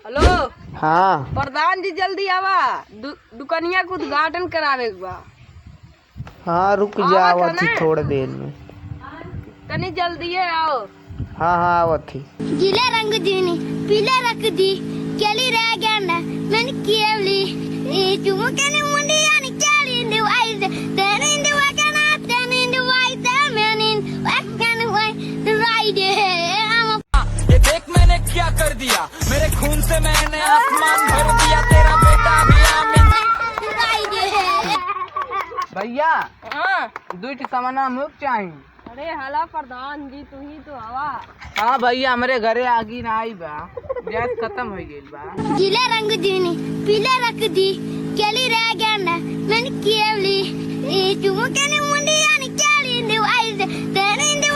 Hello. हाँ प्रधान जी जल्दी आवा, दुकनिया के उद्घाटन करावे के बा। हाँ रुक आवत जा है आवत थी ना? थोड़ी देर में। तनी जल्दी आओ। हाँ हाँ आवत थी। गीले रंग दीनी पीले रख दी केली रह गया ना मैंने केवली चुमकने मुंडी यानी केली in the wise then in the wakana then in the white man in wakana white ride ये देख मैंने क्या कर दिया, मेरे खून से मैंने आसमान भर दिया, तेरा बेटा भी आमीन। भैया हाँ। दूध सामान मुक चाहिए। अरे हला प्रधान जी तू ही तो आवा। हाँ भैया हमारे घरे आगी ना आई बा, गैस खत्म हो गई बा। गीले रंग दीनी पीले रख दी केली रह गया ना मैंने केवली चुमकने मुंडी यानी केली in the wise then in the